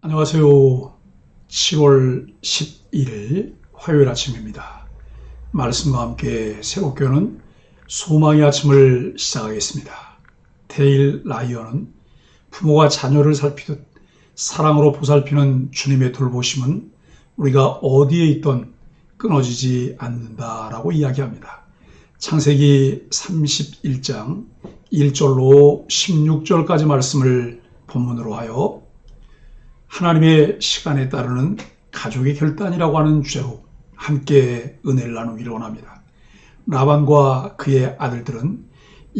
안녕하세요. 7월 11일 화요일 아침입니다. 말씀과 함께 새롭게 오는 소망의 아침을 시작하겠습니다. 테일 라이언은 부모가 자녀를 살피듯 사랑으로 보살피는 주님의 돌보심은 우리가 어디에 있든 끊어지지 않는다라고 이야기합니다. 창세기 31장 1절로 16절까지 말씀을 본문으로 하여 하나님의 시간에 따르는 가족의 결단이라고 하는 주제로 함께 은혜를 나누기를 원합니다. 라반과 그의 아들들은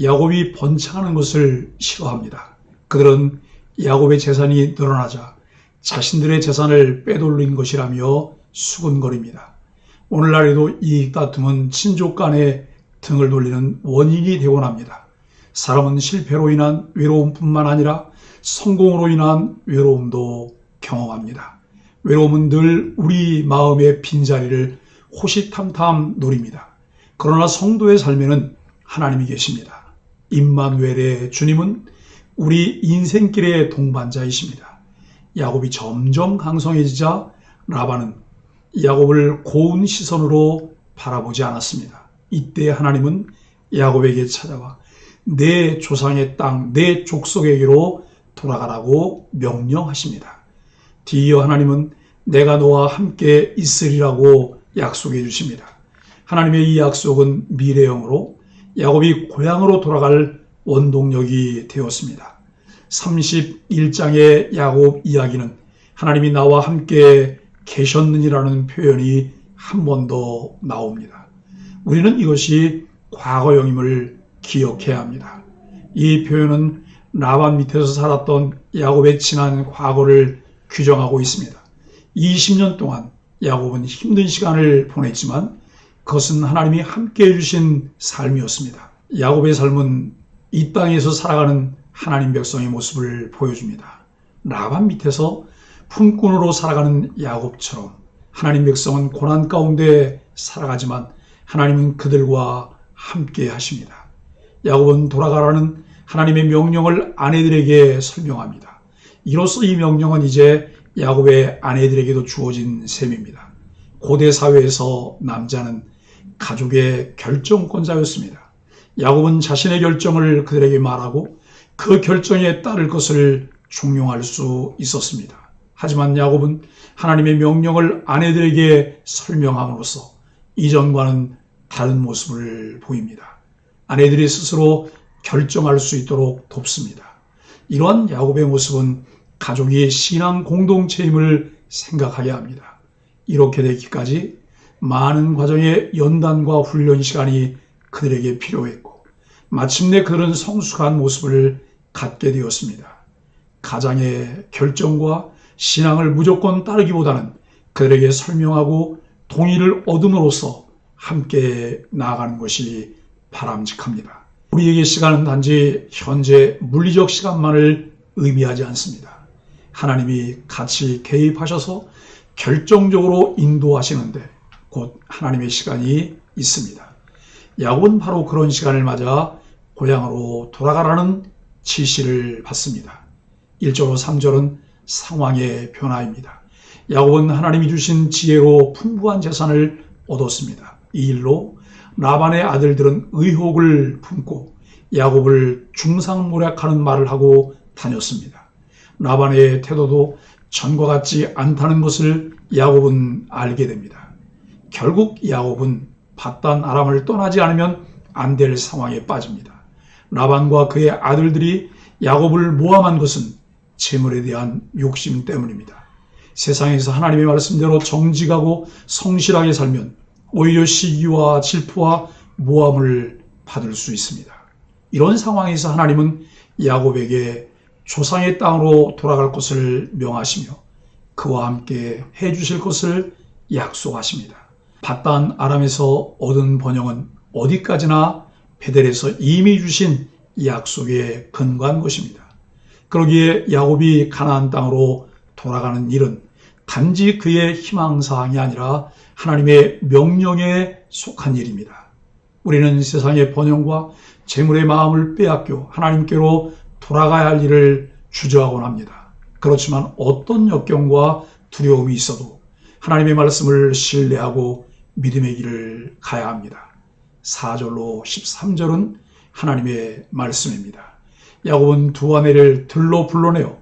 야곱이 번창하는 것을 싫어합니다. 그들은 야곱의 재산이 늘어나자 자신들의 재산을 빼돌린 것이라며 수군거립니다. 오늘날에도 이 다툼은 친족 간에 등을 돌리는 원인이 되곤 합니다. 사람은 실패로 인한 외로움뿐만 아니라 성공으로 인한 외로움도 경험합니다. 외로움은 늘 우리 마음의 빈자리를 호시탐탐 노립니다. 그러나 성도의 삶에는 하나님이 계십니다. 임마누엘의 주님은 우리 인생길의 동반자이십니다. 야곱이 점점 강성해지자 라반은 야곱을 고운 시선으로 바라보지 않았습니다. 이때 하나님은 야곱에게 찾아와 내 조상의 땅, 내 족속에게로 돌아가라고 명령하십니다. 뒤이어 하나님은 내가 너와 함께 있으리라고 약속해 주십니다. 하나님의 이 약속은 미래형으로 야곱이 고향으로 돌아갈 원동력이 되었습니다. 31장의 야곱 이야기는 하나님이 나와 함께 계셨느니라는 표현이 한 번 더 나옵니다. 우리는 이것이 과거형임을 기억해야 합니다. 이 표현은 라반 밑에서 살았던 야곱의 지난 과거를 규정하고 있습니다. 20년 동안 야곱은 힘든 시간을 보냈지만 그것은 하나님이 함께해 주신 삶이었습니다. 야곱의 삶은 이 땅에서 살아가는 하나님 백성의 모습을 보여줍니다. 라반 밑에서 품꾼으로 살아가는 야곱처럼 하나님 백성은 고난 가운데 살아가지만 하나님은 그들과 함께 하십니다. 야곱은 돌아가라는 하나님의 명령을 아내들에게 설명합니다. 이로써 이 명령은 이제 야곱의 아내들에게도 주어진 셈입니다. 고대 사회에서 남자는 가족의 결정권자였습니다. 야곱은 자신의 결정을 그들에게 말하고 그 결정에 따를 것을 종용할 수 있었습니다. 하지만 야곱은 하나님의 명령을 아내들에게 설명함으로써 이전과는 다른 모습을 보입니다. 아내들이 스스로 결정할 수 있도록 돕습니다. 이러한 야곱의 모습은 가족이 신앙 공동체임을 생각하게 합니다. 이렇게 되기까지 많은 과정의 연단과 훈련 시간이 그들에게 필요했고 마침내 그들은 성숙한 모습을 갖게 되었습니다. 가장의 결정과 신앙을 무조건 따르기보다는 그들에게 설명하고 동의를 얻음으로써 함께 나아가는 것이 바람직합니다. 우리에게 시간은 단지 현재 물리적 시간만을 의미하지 않습니다. 하나님이 같이 개입하셔서 결정적으로 인도하시는데 곧 하나님의 시간이 있습니다. 야곱은 바로 그런 시간을 맞아 고향으로 돌아가라는 지시를 받습니다. 1절로 3절은 상황의 변화입니다. 야곱은 하나님이 주신 지혜로 풍부한 재산을 얻었습니다. 이 일로 라반의 아들들은 의혹을 품고 야곱을 중상모략하는 말을 하고 다녔습니다. 라반의 태도도 전과 같지 않다는 것을 야곱은 알게 됩니다. 결국 야곱은 밧단 아람을 떠나지 않으면 안 될 상황에 빠집니다. 라반과 그의 아들들이 야곱을 모함한 것은 재물에 대한 욕심 때문입니다. 세상에서 하나님의 말씀대로 정직하고 성실하게 살면 오히려 시기와 질투와 모함을 받을 수 있습니다. 이런 상황에서 하나님은 야곱에게 조상의 땅으로 돌아갈 것을 명하시며 그와 함께 해주실 것을 약속하십니다. 밧단 아람에서 얻은 번영은 어디까지나 베델에서 이미 주신 약속에 근거한 것입니다. 그러기에 야곱이 가나안 땅으로 돌아가는 일은 단지 그의 희망사항이 아니라 하나님의 명령에 속한 일입니다. 우리는 세상의 번영과 재물의 마음을 빼앗겨 하나님께로 돌아가야 할 일을 주저하곤 합니다. 그렇지만 어떤 역경과 두려움이 있어도 하나님의 말씀을 신뢰하고 믿음의 길을 가야 합니다. 4절로 13절은 하나님의 말씀입니다. 야곱은 두 아내를 들로 불러내어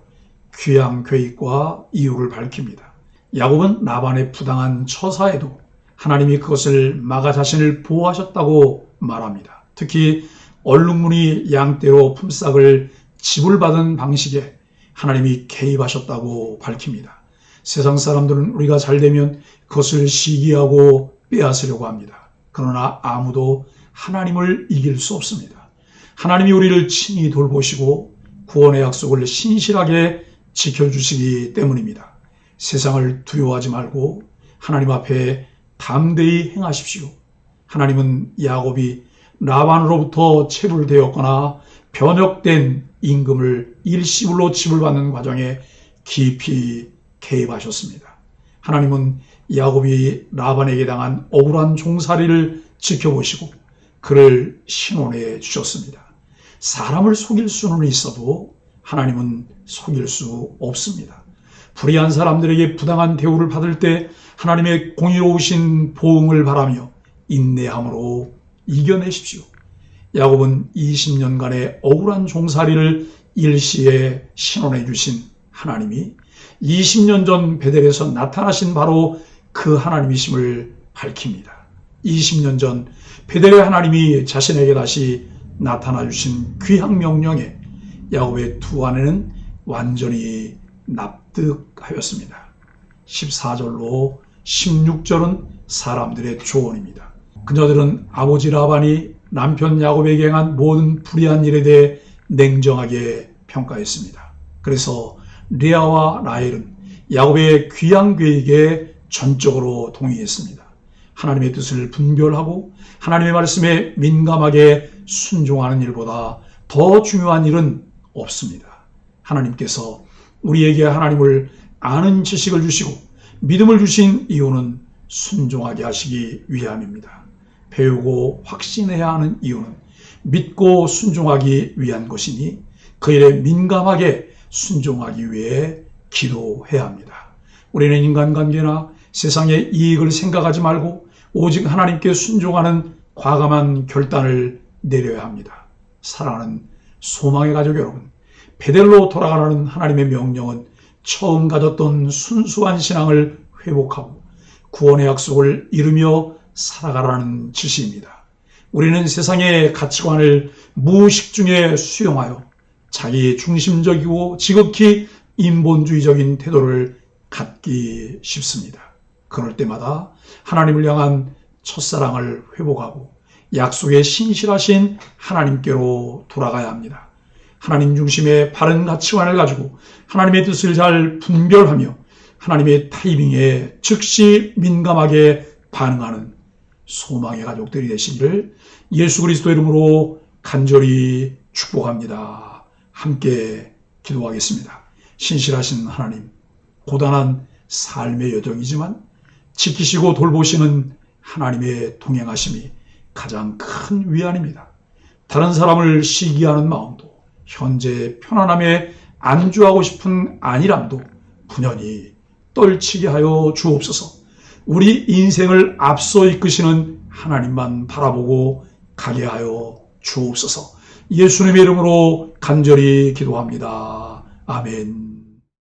귀양 계획과 이유를 밝힙니다. 야곱은 라반의 부당한 처사에도 하나님이 그것을 막아 자신을 보호하셨다고 말합니다. 특히 얼룩무늬 양떼로 품삯을 지불받은 방식에 하나님이 개입하셨다고 밝힙니다. 세상 사람들은 우리가 잘되면 그것을 시기하고 빼앗으려고 합니다. 그러나 아무도 하나님을 이길 수 없습니다. 하나님이 우리를 친히 돌보시고 구원의 약속을 신실하게 지켜주시기 때문입니다. 세상을 두려워하지 말고 하나님 앞에 담대히 행하십시오. 하나님은 야곱이 라반으로부터 체불되었거나 변역된 임금을 일시불로 지불받는 과정에 깊이 개입하셨습니다. 하나님은 야곱이 라반에게 당한 억울한 종살이를 지켜보시고 그를 신원해 주셨습니다. 사람을 속일 수는 있어도 하나님은 속일 수 없습니다. 불의한 사람들에게 부당한 대우를 받을 때 하나님의 공의로우신 보응을 바라며 인내함으로 이겨내십시오. 야곱은 20년간의 억울한 종살이를 일시에 신원해 주신 하나님이 20년 전 베델에서 나타나신 바로 그 하나님이심을 밝힙니다. 20년 전 베델의 하나님이 자신에게 다시 나타나 주신 귀한 명령에 야곱의 두 아내는 완전히 납득하였습니다. 14절로 16절은 사람들의 조언입니다. 그녀들은 아버지 라반이 남편 야곱에게 행한 모든 불의한 일에 대해 냉정하게 평가했습니다. 그래서 레아와 라헬은 야곱의 귀양 계획에 전적으로 동의했습니다. 하나님의 뜻을 분별하고 하나님의 말씀에 민감하게 순종하는 일보다 더 중요한 일은 없습니다. 하나님께서 우리에게 하나님을 아는 지식을 주시고 믿음을 주신 이유는 순종하게 하시기 위함입니다. 배우고 확신해야 하는 이유는 믿고 순종하기 위한 것이니 그 일에 민감하게 순종하기 위해 기도해야 합니다. 우리는 인간관계나 세상의 이익을 생각하지 말고 오직 하나님께 순종하는 과감한 결단을 내려야 합니다. 사랑하는 소망의 가족 여러분, 베델로 돌아가라는 하나님의 명령은 처음 가졌던 순수한 신앙을 회복하고 구원의 약속을 이루며 살아가라는 지시입니다. 우리는 세상의 가치관을 무의식 중에 수용하여 자기 중심적이고 지극히 인본주의적인 태도를 갖기 쉽습니다. 그럴 때마다 하나님을 향한 첫사랑을 회복하고 약속에 신실하신 하나님께로 돌아가야 합니다. 하나님 중심의 바른 가치관을 가지고 하나님의 뜻을 잘 분별하며 하나님의 타이밍에 즉시 민감하게 반응하는 소망의 가족들이 되시기를 예수 그리스도 이름으로 간절히 축복합니다. 함께 기도하겠습니다. 신실하신 하나님, 고단한 삶의 여정이지만 지키시고 돌보시는 하나님의 동행하심이 가장 큰 위안입니다. 다른 사람을 시기하는 마음도 현재 편안함에 안주하고 싶은 안일함도 분연히 떨치게 하여 주옵소서. 우리 인생을 앞서 이끄시는 하나님만 바라보고 가게 하여 주옵소서. 예수님의 이름으로 간절히 기도합니다. 아멘.